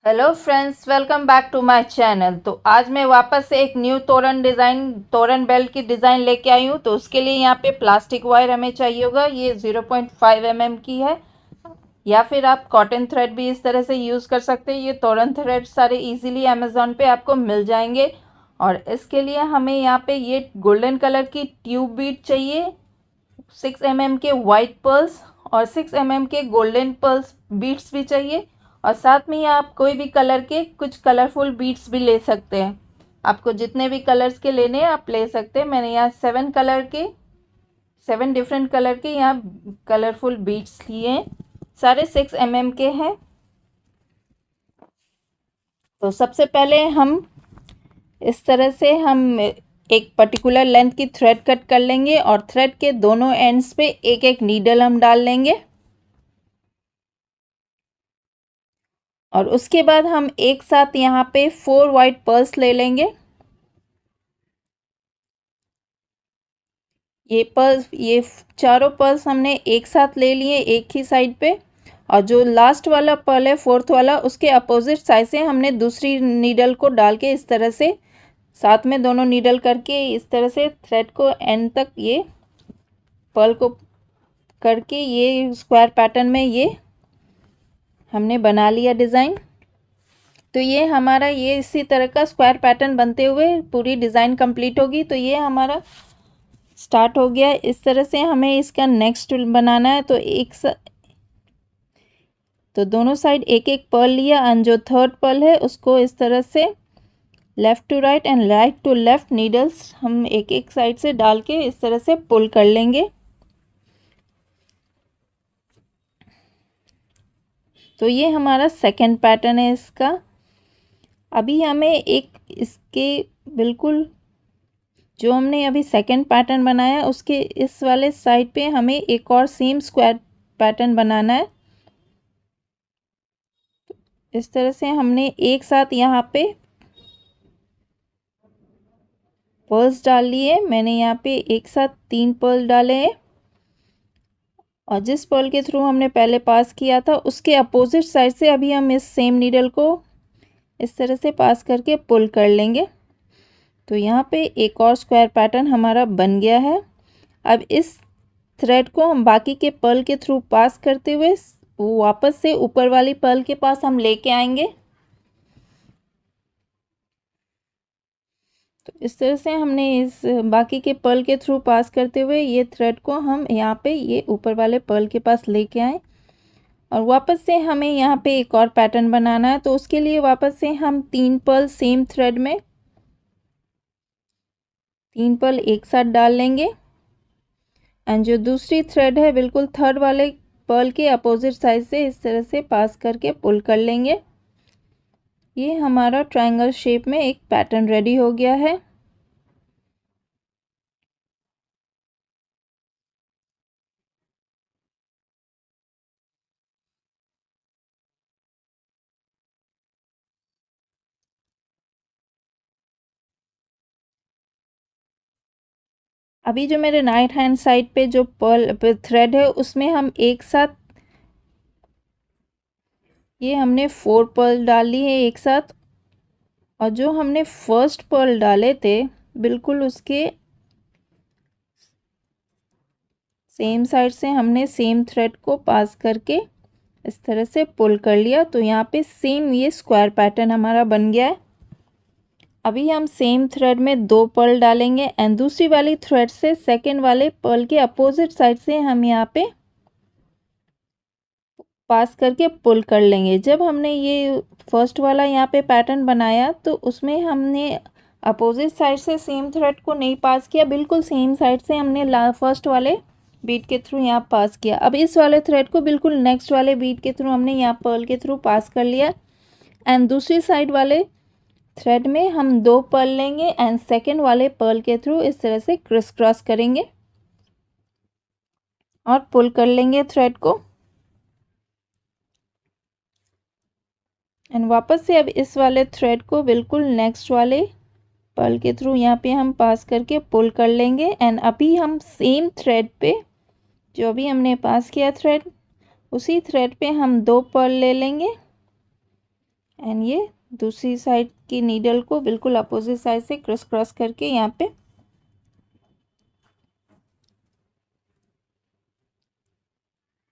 Hello friends, welcome back to my channel. तो आज मैं वापस से एक न्यू तोरण बेल्ट की डिज़ाइन लेके आई हूँ। तो उसके लिए यहाँ पे प्लास्टिक वायर हमें चाहिए होगा। ये 0.5 mm की है, या फिर आप कॉटन थ्रेड भी इस तरह से यूज़ कर सकते हैं। ये तोरण थ्रेड सारे इजीली अमेज़ॉन पे आपको मिल जाएंगे। और इसके लिए हमें यहाँ पे ये गोल्डन कलर की ट्यूब बीट चाहिए, 6 mm के वाइट पर्ल्स और 6 mm के गोल्डन पर्ल्स बीट्स भी चाहिए। और साथ में ही आप कोई भी कलर के कुछ कलरफुल बीट्स भी ले सकते हैं। आपको जितने भी कलर्स के लेने हैं आप ले सकते हैं। मैंने यहाँ 7 डिफरेंट कलर के यहाँ कलरफुल बीट्स लिए हैं। सारे 6 mm के हैं। तो सबसे पहले हम इस तरह से हम एक पर्टिकुलर लेंथ की थ्रेड कट कर लेंगे और थ्रेड के दोनों एंड्स पे एक एक नीडल हम डाल लेंगे। और उसके बाद हम एक साथ यहाँ पे 4 वाइट पर्ल्स ले लेंगे। ये चारों पर्ल्स हमने एक साथ ले लिए एक ही साइड पे। और जो लास्ट वाला पर्ल है, फोर्थ वाला, उसके अपोजिट साइड से हमने दूसरी नीडल को डाल के इस तरह से साथ में दोनों नीडल करके इस तरह से थ्रेड को एंड तक ये पर्ल को करके ये स्क्वायर पैटर्न में ये हमने बना लिया डिज़ाइन। तो ये हमारा ये इसी तरह का स्क्वायर पैटर्न बनते हुए पूरी डिज़ाइन कंप्लीट होगी। तो ये हमारा स्टार्ट हो गया। इस तरह से हमें इसका नेक्स्ट बनाना है। तो दोनों साइड एक एक पर्ल लिया और जो थर्ड पर्ल है उसको इस तरह से left to right and right to left needles हम एक एक साइड से डाल के इस तरह से पुल कर लेंगे। तो ये हमारा सेकंड पैटर्न है इसका। अभी हमें एक इसके बिल्कुल जो हमने अभी सेकंड पैटर्न बनाया उसके इस वाले साइड पे हमें एक और सेम स्क्वायर पैटर्न बनाना है। इस तरह से हमने एक साथ यहाँ पे पर्ल्स डाल लिए। मैंने यहाँ पे एक साथ 3 पर्ल डाले हैं और जिस पर्ल के थ्रू हमने पहले पास किया था उसके अपोजिट साइड से अभी हम इस सेम नीडल को इस तरह से पास करके पुल कर लेंगे। तो यहाँ पे एक और स्क्वायर पैटर्न हमारा बन गया है। अब इस थ्रेड को हम बाकी के पर्ल के थ्रू पास करते हुए वापस से ऊपर वाली पर्ल के पास हम लेके आएंगे। तो इस तरह से हमने इस बाकी के पर्ल के थ्रू पास करते हुए ये थ्रेड को हम यहाँ पे ये ऊपर वाले पर्ल के पास लेके आए। और वापस से हमें यहाँ पे एक और पैटर्न बनाना है। तो उसके लिए वापस से हम 3 पर्ल सेम थ्रेड में 3 पर्ल एक साथ डाल लेंगे एंड जो दूसरी थ्रेड है बिल्कुल थर्ड वाले पर्ल के अपोजिट साइड से इस तरह से पास करके पुल कर लेंगे। ये हमारा ट्रायंगल शेप में एक पैटर्न रेडी हो गया है। अभी जो मेरे राइट हैंड साइड पे जो पर्ल थ्रेड है उसमें हम एक साथ ये हमने 4 पर्ल डाल ली है एक साथ। और जो हमने फर्स्ट पर्ल डाले थे बिल्कुल उसके सेम साइड से हमने सेम थ्रेड को पास करके इस तरह से पुल कर लिया। तो यहाँ पे सेम ये स्क्वायर पैटर्न हमारा बन गया है। अभी हम सेम थ्रेड में 2 पर्ल डालेंगे एंड दूसरी वाली थ्रेड से सेकंड वाले पर्ल के अपोजिट साइड से हम यहाँ पे पास करके पुल कर लेंगे। जब हमने ये फर्स्ट वाला यहाँ पे पैटर्न बनाया तो उसमें हमने अपोजिट साइड से सेम थ्रेड को नहीं पास किया, बिल्कुल सेम साइड से हमने फर्स्ट वाले बीट के थ्रू यहाँ पास किया। अब इस वाले थ्रेड को बिल्कुल नेक्स्ट वाले बीट के थ्रू हमने यहाँ पर्ल के थ्रू पास कर लिया एंड दूसरी साइड वाले थ्रेड में हम 2 पर्ल लेंगे एंड सेकेंड वाले पर्ल के थ्रू इस तरह से क्रिस क्रॉस करेंगे और पुल कर लेंगे थ्रेड को। एंड वापस से अब इस वाले थ्रेड को बिल्कुल नेक्स्ट वाले पर्ल के थ्रू यहाँ पे हम पास करके पुल कर लेंगे एंड अभी हम सेम थ्रेड पे जो अभी हमने पास किया थ्रेड उसी थ्रेड पे हम 2 पर्ल ले लेंगे एंड ये दूसरी साइड की नीडल को बिल्कुल अपोजिट साइड से क्रॉस क्रॉस करके यहाँ पे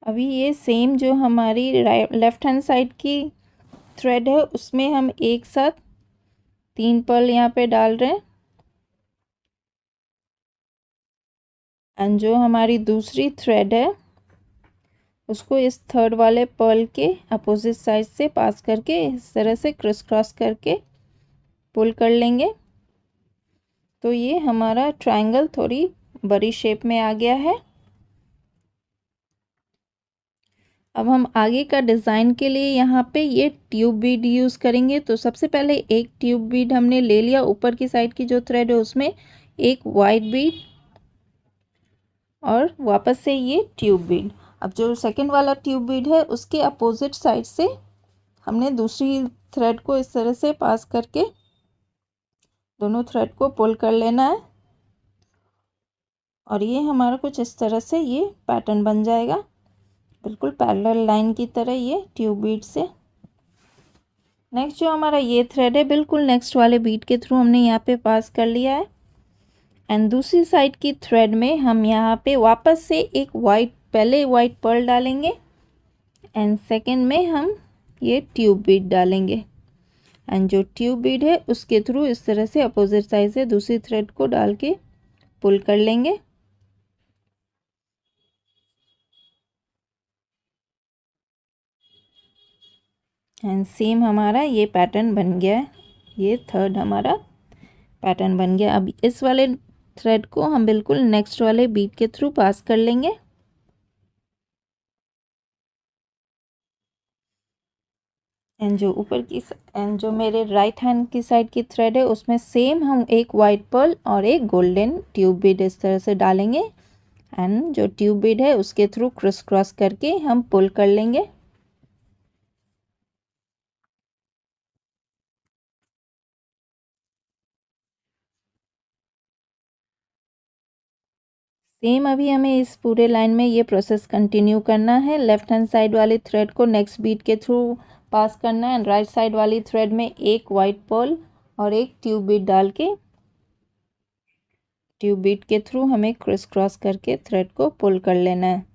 अभी ये सेम जो हमारी लेफ्ट हैंड साइड की थ्रेड है उसमें हम एक साथ 3 पर्ल यहाँ पे डाल रहे हैं। एंड जो हमारी दूसरी थ्रेड है उसको इस थर्ड वाले पर्ल के अपोजिट साइड से पास करके इस तरह से क्रॉस क्रॉस करके पुल कर लेंगे। तो ये हमारा ट्रायंगल थोड़ी बड़ी शेप में आ गया है। अब हम आगे का डिज़ाइन के लिए यहाँ पे ये ट्यूब बीड यूज़ करेंगे। तो सबसे पहले एक ट्यूब बीड हमने ले लिया, ऊपर की साइड की जो थ्रेड है उसमें एक वाइट बीड और वापस से ये ट्यूब बीड। अब जो सेकंड वाला ट्यूब बीड है उसके अपोजिट साइड से हमने दूसरी थ्रेड को इस तरह से पास करके दोनों थ्रेड को पुल कर लेना है और ये हमारा कुछ इस तरह से ये पैटर्न बन जाएगा, बिल्कुल पैरेलल लाइन की तरह ये ट्यूब बीड से। नेक्स्ट जो हमारा ये थ्रेड है बिल्कुल नेक्स्ट वाले बीड के थ्रू हमने यहाँ पे पास कर लिया है। एंड दूसरी साइड की थ्रेड में हम यहाँ पे वापस से एक पहले वाइट पर्ल डालेंगे एंड सेकंड में हम ये ट्यूब बीड डालेंगे। एंड जो ट्यूब बीड है उसके थ्रू इस तरह से अपोजिट साइड से दूसरी थ्रेड को डाल के पुल कर लेंगे। एंड सेम हमारा ये पैटर्न बन गया है, ये थर्ड हमारा पैटर्न बन गया। अब इस वाले थ्रेड को हम बिल्कुल नेक्स्ट वाले बीट के थ्रू पास कर लेंगे। एंड जो मेरे राइट हैंड की साइड की थ्रेड है उसमें सेम हम एक वाइट पर्ल और एक गोल्डन ट्यूब बीड इस तरह से डालेंगे। एंड जो ट्यूब बीड है उसके थ्रू क्रॉस क्रॉस करके हम पुल कर लेंगे। सेम अभी हमें इस पूरे लाइन में ये प्रोसेस कंटिन्यू करना है। लेफ्ट हैंड साइड वाली थ्रेड को नेक्स्ट बीट के थ्रू पास करना है एंड राइट साइड वाली थ्रेड में एक वाइट पर्ल और एक ट्यूब बीट डाल के ट्यूब बीट के थ्रू हमें क्रॉस क्रॉस करके थ्रेड को पुल कर लेना है।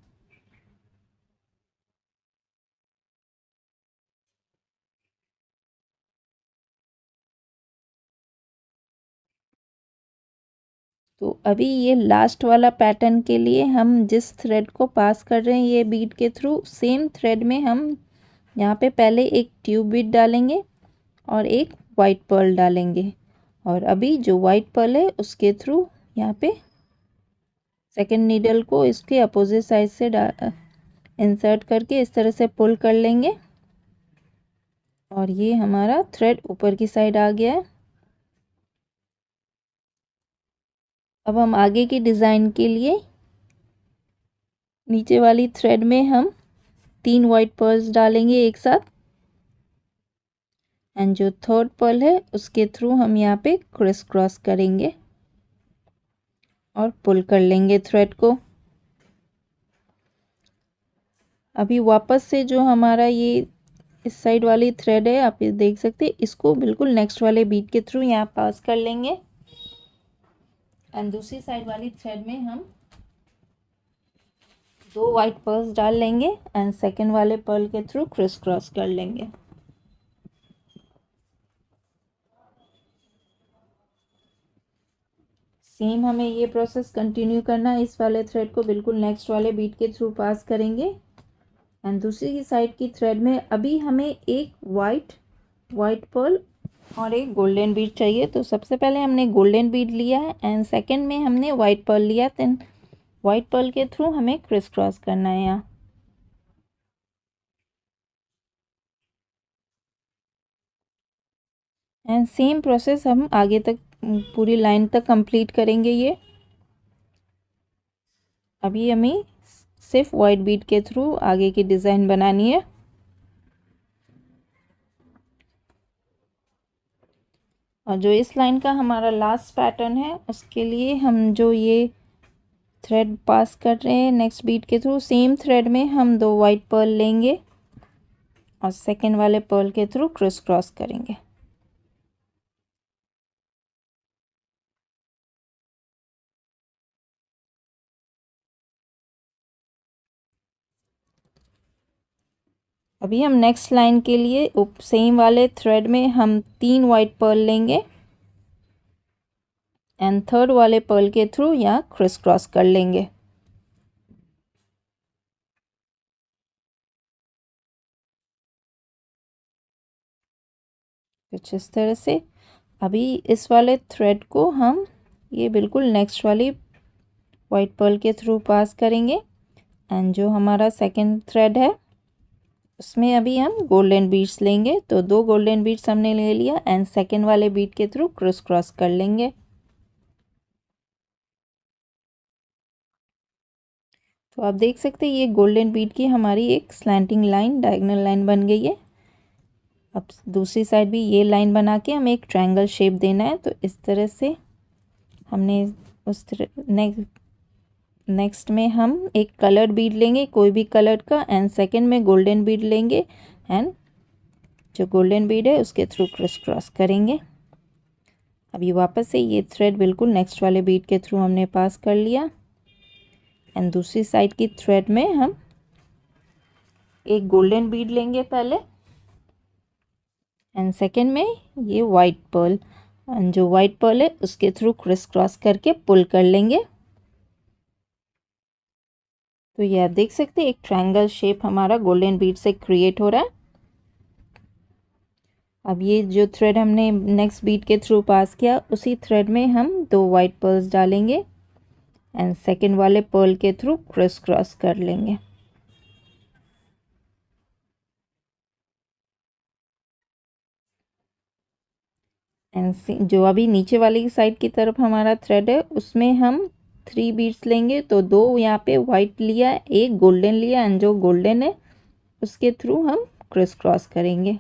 तो अभी ये लास्ट वाला पैटर्न के लिए हम जिस थ्रेड को पास कर रहे हैं ये बीट के थ्रू, सेम थ्रेड में हम यहाँ पे पहले एक ट्यूब बीट डालेंगे और एक वाइट पर्ल डालेंगे। और अभी जो वाइट पर्ल है उसके थ्रू यहाँ पे सेकंड नीडल को इसके अपोजिट साइड से इंसर्ट करके इस तरह से पुल कर लेंगे और ये हमारा थ्रेड ऊपर की साइड आ गया है। अब हम आगे की डिज़ाइन के लिए नीचे वाली थ्रेड में हम 3 वाइट पर्ल्स डालेंगे एक साथ एंड जो थर्ड पर्ल है उसके थ्रू हम यहाँ पे क्रॉस क्रॉस करेंगे और पुल कर लेंगे थ्रेड को। अभी वापस से जो हमारा ये इस साइड वाली थ्रेड है आप ये देख सकते हैं, इसको बिल्कुल नेक्स्ट वाले बीट के थ्रू यहाँ पास कर लेंगे एंड दूसरी साइड वाली थ्रेड में हम 2 वाइट पर्ल्स डाल लेंगे एंड सेकंड वाले पर्ल के थ्रू क्रॉस क्रॉस कर लेंगे। सेम हमें ये प्रोसेस कंटिन्यू करना है। इस वाले थ्रेड को बिल्कुल नेक्स्ट वाले बीट के थ्रू पास करेंगे एंड दूसरी साइड की थ्रेड में अभी हमें एक वाइट पर्ल और एक गोल्डन बीड चाहिए। तो सबसे पहले हमने गोल्डन बीड लिया है एंड सेकंड में हमने वाइट पर्ल लिया, देन वाइट पर्ल के थ्रू हमें क्रिस क्रॉस करना है यहाँ। एंड सेम प्रोसेस हम आगे तक पूरी लाइन तक कंप्लीट करेंगे। ये अभी हमें सिर्फ वाइट बीड के थ्रू आगे की डिज़ाइन बनानी है। और जो इस लाइन का हमारा लास्ट पैटर्न है उसके लिए हम जो ये थ्रेड पास कर रहे हैं नेक्स्ट बीट के थ्रू, सेम थ्रेड में हम 2 वाइट पर्ल लेंगे और सेकेंड वाले पर्ल के थ्रू क्रिस क्रॉस करेंगे। अभी हम नेक्स्ट लाइन के लिए सेम वाले थ्रेड में हम 3 वाइट पर्ल लेंगे एंड थर्ड वाले पर्ल के थ्रू यहाँ क्रिस क्रॉस कर लेंगे। कुछ इस तरह से। अभी इस वाले थ्रेड को हम ये बिल्कुल नेक्स्ट वाली वाइट पर्ल के थ्रू पास करेंगे एंड जो हमारा सेकंड थ्रेड है उसमें अभी हम गोल्डन बीड्स लेंगे। तो 2 गोल्डन बीड्स हमने ले लिया एंड सेकंड वाले बीड के थ्रू क्रिस क्रॉस कर लेंगे। तो आप देख सकते हैं ये गोल्डन बीड की हमारी एक स्लैंटिंग लाइन, डायगोनल लाइन बन गई है। अब दूसरी साइड भी ये लाइन बना के हमें एक ट्रायंगल शेप देना है। तो इस तरह से हमने उस नेक्स्ट में हम एक कलर्ड बीड लेंगे, कोई भी कलर का, एंड सेकंड में गोल्डन बीड लेंगे एंड जो गोल्डन बीड है उसके थ्रू क्रिस क्रॉस करेंगे। अभी वापस से ये थ्रेड बिल्कुल नेक्स्ट वाले बीड के थ्रू हमने पास कर लिया एंड दूसरी साइड की थ्रेड में हम एक गोल्डन बीड लेंगे पहले एंड सेकंड में ये वाइट पर्ल, एंड जो वाइट पर्ल है उसके थ्रू क्रिस क्रॉस करके पुल कर लेंगे। तो ये आप देख सकते हैं एक ट्रायंगल शेप हमारा गोल्डन बीड से क्रिएट हो रहा है। अब ये जो थ्रेड हमने नेक्स्ट बीड के थ्रू पास किया उसी थ्रेड में हम 2 वाइट पर्ल्स डालेंगे एंड सेकंड वाले पर्ल के थ्रू क्रिस क्रॉस कर लेंगे। एंड जो अभी नीचे वाली साइड की तरफ हमारा थ्रेड है उसमें हम 3 बीड्स लेंगे। तो 2 यहाँ पे वाइट लिया, एक गोल्डन लिया एंड जो गोल्डन है उसके थ्रू हम क्रिस क्रॉस करेंगे।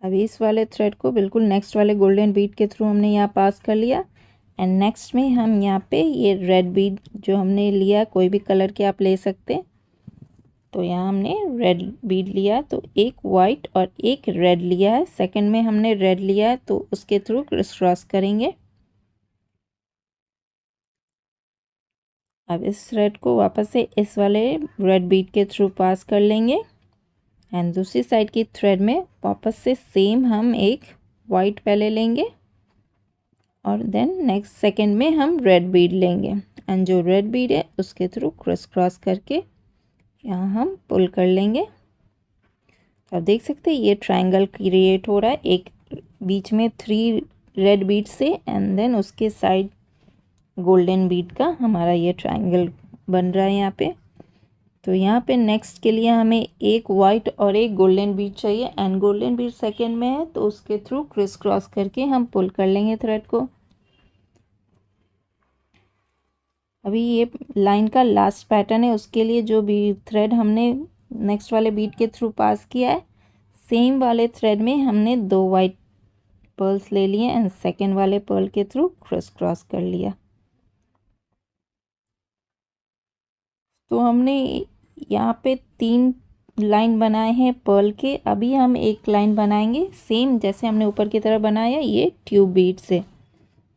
अभी इस वाले थ्रेड को बिल्कुल नेक्स्ट वाले गोल्डन बीड के थ्रू हमने यहाँ पास कर लिया एंड नेक्स्ट में हम यहाँ पे ये रेड बीड जो हमने लिया, कोई भी कलर के आप ले सकते हैं। तो यहाँ हमने रेड बीड लिया, तो एक वाइट और एक रेड लिया है। सेकंड में हमने रेड लिया है तो उसके थ्रू क्रिस क्रॉस करेंगे। अब इस थ्रेड को वापस से इस वाले रेड बीड के थ्रू पास कर लेंगे एंड दूसरी साइड की थ्रेड में वापस से सेम हम एक वाइट पहले लेंगे और देन नेक्स्ट सेकंड में हम रेड बीड लेंगे एंड जो रेड बीड है उसके थ्रू क्रिस क्रॉस करके यहाँ हम पुल कर लेंगे। तो आप देख सकते हैं ये ट्रायंगल क्रिएट हो रहा है, एक बीच में 3 रेड बीड से एंड देन उसके साइड गोल्डन बीड का हमारा ये ट्रायंगल बन रहा है यहाँ पे। तो यहाँ पे नेक्स्ट के लिए हमें एक वाइट और एक गोल्डन बीड चाहिए एंड गोल्डन बीड सेकंड में है तो उसके थ्रू क्रिस क्रॉस करके हम पुल कर लेंगे थ्रेड को। अभी ये लाइन का लास्ट पैटर्न है, उसके लिए जो भी थ्रेड हमने नेक्स्ट वाले बीड के थ्रू पास किया है सेम वाले थ्रेड में हमने 2 वाइट पर्ल्स ले लिए एंड सेकेंड वाले पर्ल के थ्रू क्रिस क्रॉस कर लिया। तो हमने यहाँ पे 3 लाइन बनाए हैं पर्ल के। अभी हम एक लाइन बनाएंगे सेम जैसे हमने ऊपर की तरफ बनाया ये ट्यूब बीड से।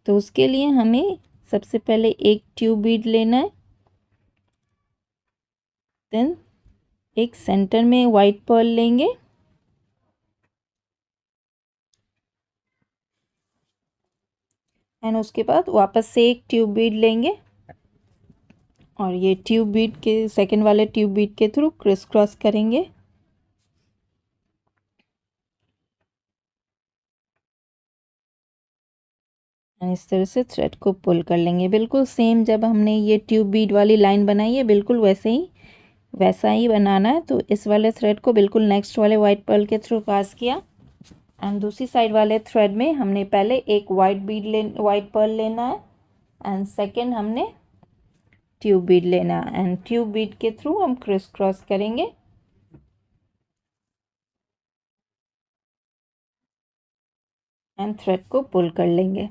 तो उसके लिए हमें सबसे पहले एक ट्यूब बीड लेना है, देन एक सेंटर में वाइट पर्ल लेंगे एंड उसके बाद वापस से एक ट्यूब बीड लेंगे और ये ट्यूब बीड के सेकंड वाले ट्यूब बीड के थ्रू क्रिस क्रॉस करेंगे। एंड इस तरह से थ्रेड को पुल कर लेंगे। बिल्कुल सेम जब हमने ये ट्यूब बीड वाली लाइन बनाई है बिल्कुल वैसा ही बनाना है। तो इस वाले थ्रेड को बिल्कुल नेक्स्ट वाले वाइट पर्ल के थ्रू पास किया एंड दूसरी साइड वाले थ्रेड में हमने पहले एक वाइट पर्ल लेना है एंड सेकंड हमने ट्यूब बीड लेना है एंड ट्यूब बीड के थ्रू हम क्रिस क्रॉस करेंगे। एंड थ्रेड को पुल कर लेंगे।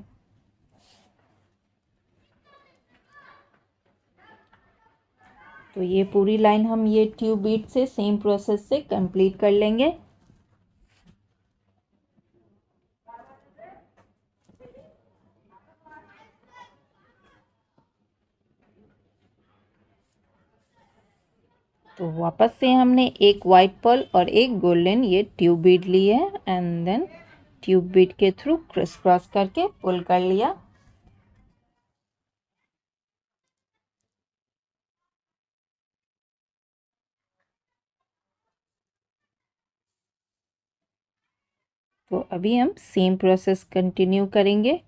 तो ये पूरी लाइन हम ये ट्यूब बीट से सेम प्रोसेस से कंप्लीट कर लेंगे। तो वापस से हमने एक वाइट पर्ल और एक गोल्डन ये ट्यूब बीट ली है एंड देन ट्यूब बीट के थ्रू क्रिस क्रॉस करके पुल कर लिया। तो अभी हम सेम प्रोसेस कंटिन्यू करेंगे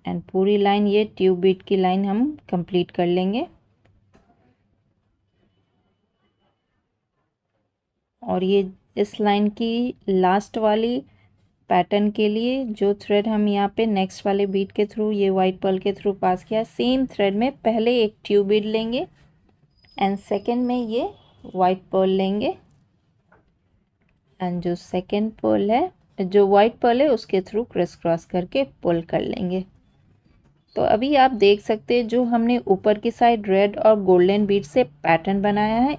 एंड पूरी लाइन ये ट्यूब बीट की लाइन हम कंप्लीट कर लेंगे। और ये इस लाइन की लास्ट वाली पैटर्न के लिए जो थ्रेड हम यहाँ पे नेक्स्ट वाले बीट के थ्रू ये वाइट पर्ल के थ्रू पास किया, सेम थ्रेड में पहले एक ट्यूब बीट लेंगे एंड सेकंड में ये वाइट पर्ल लेंगे एंड जो सेकंड पर्ल है, जो वाइट पर्ल है उसके थ्रू क्रिस क्रॉस करके पुल कर लेंगे। तो अभी आप देख सकते हैं जो हमने ऊपर की साइड रेड और गोल्डन बीट से पैटर्न बनाया है,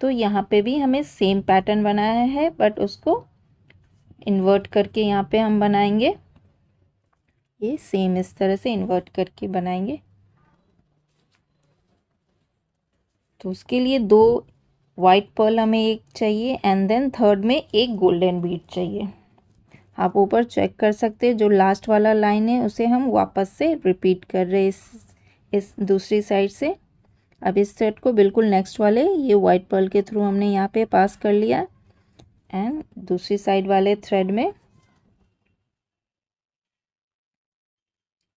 तो यहाँ पे भी हमें सेम पैटर्न बनाया है बट उसको इन्वर्ट करके यहाँ पे हम बनाएंगे। ये सेम इस तरह से इन्वर्ट करके बनाएंगे। तो उसके लिए दो वाइट पर्ल हमें एक चाहिए एंड देन थर्ड में एक गोल्डन बीट चाहिए। आप ऊपर चेक कर सकते हैं जो लास्ट वाला लाइन है उसे हम वापस से रिपीट कर रहे हैं इस दूसरी साइड से। अब इस थ्रेड को बिल्कुल नेक्स्ट वाले ये वाइट पर्ल के थ्रू हमने यहाँ पे पास कर लिया एंड दूसरी साइड वाले थ्रेड में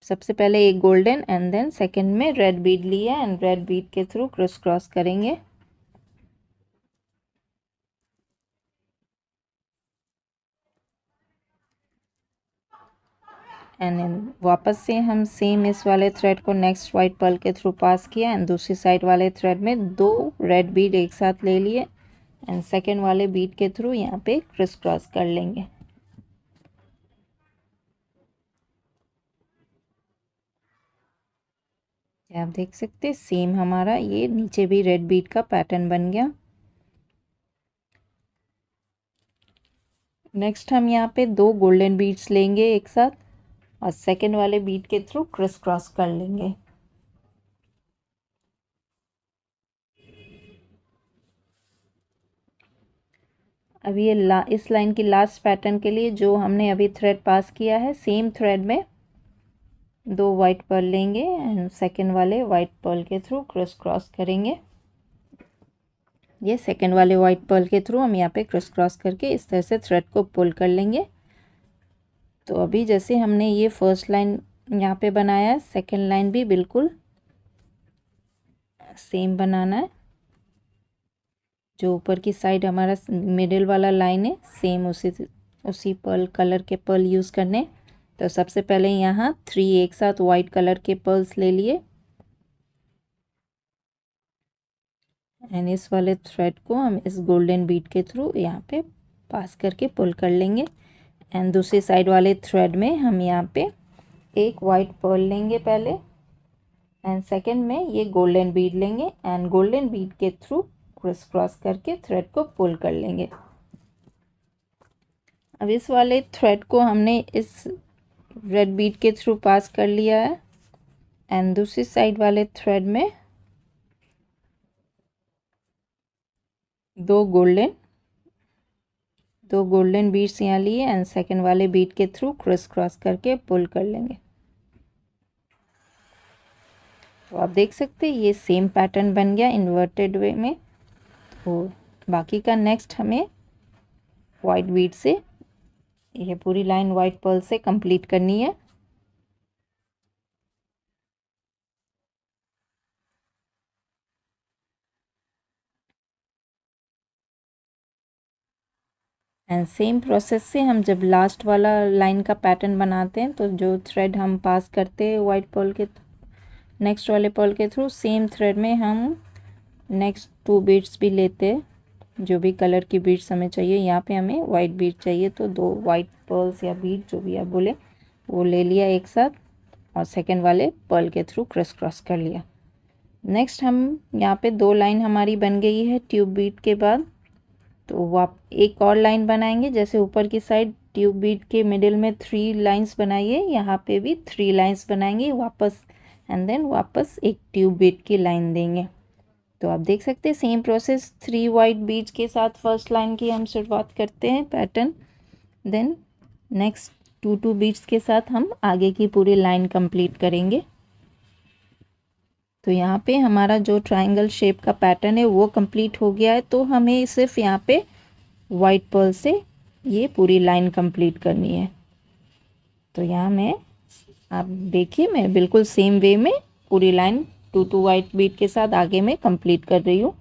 सबसे पहले एक गोल्डन एंड देन सेकंड में रेड बीड लिया एंड रेड बीड के थ्रू क्रिस क्रॉस करेंगे। एंड वापस से हम सेम इस वाले थ्रेड को नेक्स्ट वाइट पर्ल के थ्रू पास किया एंड दूसरी साइड वाले थ्रेड में दो रेड बीड एक साथ ले लिए एंड सेकंड वाले बीड के थ्रू यहाँ पे क्रिस क्रॉस कर लेंगे। आप देख सकते हैं सेम हमारा ये नीचे भी रेड बीड का पैटर्न बन गया। नेक्स्ट हम यहाँ पे दो गोल्डन बीड्स लेंगे एक साथ और सेकंड वाले बीड के थ्रू क्रिस क्रॉस कर लेंगे। अब ये इस लाइन की लास्ट पैटर्न के लिए जो हमने अभी थ्रेड पास किया है, सेम थ्रेड में दो वाइट पर्ल लेंगे एंड सेकंड वाले वाइट पर्ल के थ्रू क्रिस क्रॉस करेंगे। ये सेकंड वाले वाइट पर्ल के थ्रू हम यहाँ पे क्रिस क्रॉस करके इस तरह से थ्रेड को पुल कर लेंगे। तो अभी जैसे हमने ये फर्स्ट लाइन यहाँ पे बनाया है, सेकंड लाइन भी बिल्कुल सेम बनाना है। जो ऊपर की साइड हमारा मिडिल वाला लाइन है सेम उसी पर्ल कलर के पर्ल यूज़ करने। तो सबसे पहले यहाँ 3 एक साथ वाइट कलर के पर्ल्स ले लिए एंड इस वाले थ्रेड को हम इस गोल्डन बीड के थ्रू यहाँ पे पास करके पुल कर लेंगे एंड दूसरी साइड वाले थ्रेड में हम यहाँ पे एक वाइट पर्ल लेंगे पहले एंड सेकंड में ये गोल्डन बीड लेंगे एंड गोल्डन बीड के थ्रू क्रिस क्रॉस करके थ्रेड को पुल कर लेंगे। अब इस वाले थ्रेड को हमने इस रेड बीड के थ्रू पास कर लिया है एंड दूसरी साइड वाले थ्रेड में दो गोल्डन बीड्स यहाँ लिए एंड सेकंड वाले बीड के थ्रू क्रिस क्रॉस करके पुल कर लेंगे। तो आप देख सकते हैं ये सेम पैटर्न बन गया इन्वर्टेड वे में। तो बाकी का नेक्स्ट हमें वाइट बीड से ये पूरी लाइन वाइट पर्ल से कंप्लीट करनी है। एंड सेम प्रोसेस से हम जब लास्ट वाला लाइन का पैटर्न बनाते हैं तो जो थ्रेड हम पास करते हैं वाइट पर्ल के नेक्स्ट वाले पर्ल के थ्रू, सेम थ्रेड में हम नेक्स्ट 2 बीड्स भी लेते हैं। जो भी कलर की बीड्स हमें चाहिए, यहाँ पे हमें वाइट बीड चाहिए तो 2 वाइट पर्ल्स या बीड जो भी आप बोले वो ले लिया एक साथ और सेकंड वाले पर्ल के थ्रू क्रिस क्रॉस कर लिया। नेक्स्ट हम यहाँ पे 2 लाइन हमारी बन गई है ट्यूब बीट के बाद। तो आप एक और लाइन बनाएंगे, जैसे ऊपर की साइड ट्यूब बीट के मिडिल में 3 लाइंस बनाइए, यहाँ पे भी 3 लाइंस बनाएंगे वापस, एंड देन वापस एक ट्यूब बीट की लाइन देंगे। तो आप देख सकते हैं सेम प्रोसेस 3 वाइट बीट्स के साथ फर्स्ट लाइन की हम शुरुआत करते हैं पैटर्न, देन नेक्स्ट 2 बीट्स के साथ हम आगे की पूरी लाइन कंप्लीट करेंगे। तो यहाँ पे हमारा जो ट्रायंगल शेप का पैटर्न है वो कंप्लीट हो गया है। तो हमें सिर्फ यहाँ पे वाइट पर्ल से ये पूरी लाइन कंप्लीट करनी है। तो यहाँ मैं, आप देखिए, मैं बिल्कुल सेम वे में पूरी लाइन 2 वाइट बीट के साथ आगे में कंप्लीट कर रही हूँ।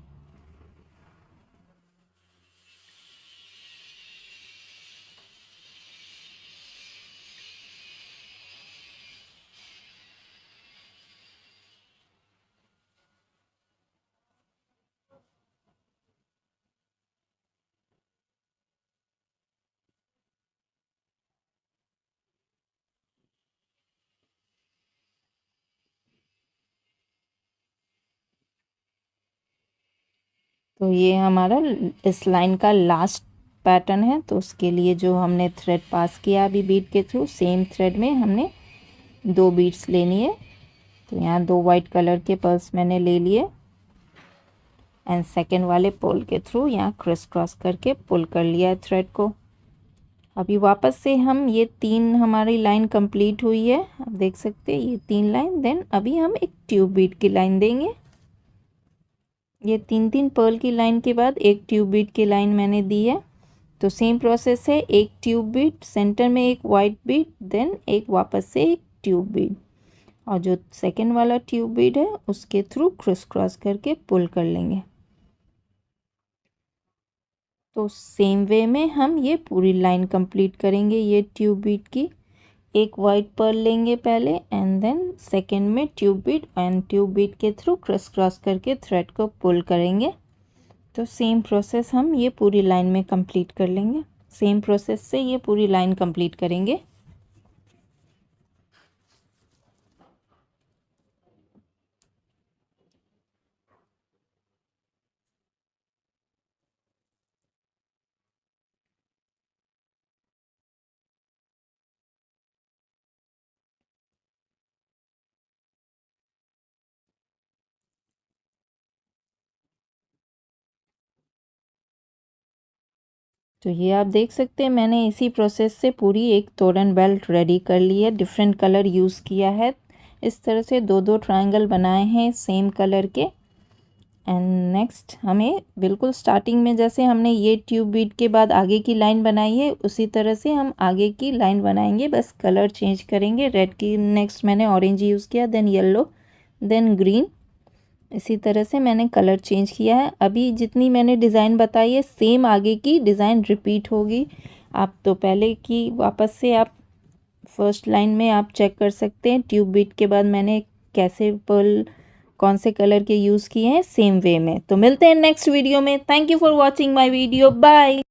तो ये हमारा इस लाइन का लास्ट पैटर्न है। तो उसके लिए जो हमने थ्रेड पास किया अभी बीट के थ्रू, सेम थ्रेड में हमने 2 बीट्स लेनी है। तो यहाँ 2 वाइट कलर के पर्ल्स मैंने ले लिए एंड सेकेंड वाले पोल के थ्रू यहाँ क्रिस क्रॉस करके पुल कर लिया है थ्रेड को। अभी वापस से हम ये 3 हमारी लाइन कंप्लीट हुई है, आप देख सकते हैं ये 3 लाइन। देन अभी हम एक ट्यूब बीट की लाइन देंगे। ये 3 पर्ल की लाइन के बाद एक ट्यूब बीट की लाइन मैंने दी है। तो सेम प्रोसेस है, एक ट्यूब बीट, सेंटर में एक वाइट बीट, देन एक वापस से एक ट्यूब बीट, और जो सेकेंड वाला ट्यूब बीट है उसके थ्रू क्रिस क्रॉस करके पुल कर लेंगे। तो सेम वे में हम ये पूरी लाइन कंप्लीट करेंगे ये ट्यूब बीट की। एक वाइट पर्ल लेंगे पहले एंड देन सेकेंड में tube bead, and tube bead के थ्रू क्रिस क्रॉस करके थ्रेड को पुल करेंगे। तो सेम प्रोसेस हम ये पूरी लाइन में कंप्लीट कर लेंगे। सेम प्रोसेस से ये पूरी लाइन कंप्लीट करेंगे। तो ये आप देख सकते हैं मैंने इसी प्रोसेस से पूरी एक तोरण बेल्ट रेडी कर ली है। डिफरेंट कलर यूज़ किया है, इस तरह से 2 ट्रायंगल बनाए हैं सेम कलर के। एंड नेक्स्ट हमें बिल्कुल स्टार्टिंग में जैसे हमने ये ट्यूब बीट के बाद आगे की लाइन बनाई है, उसी तरह से हम आगे की लाइन बनाएंगे, बस कलर चेंज करेंगे। रेड की नेक्स्ट मैंने ऑरेंज यूज़ किया, देन येलो, देन ग्रीन, इसी तरह से मैंने कलर चेंज किया है। अभी जितनी मैंने डिज़ाइन बताई है सेम आगे की डिज़ाइन रिपीट होगी। आप तो पहले की वापस से आप फर्स्ट लाइन में आप चेक कर सकते हैं ट्यूब बीट के बाद मैंने कैसे पर्ल कौन से कलर के यूज़ किए हैं सेम वे में। तो मिलते हैं नेक्स्ट वीडियो में। Thank you for watching my video, bye.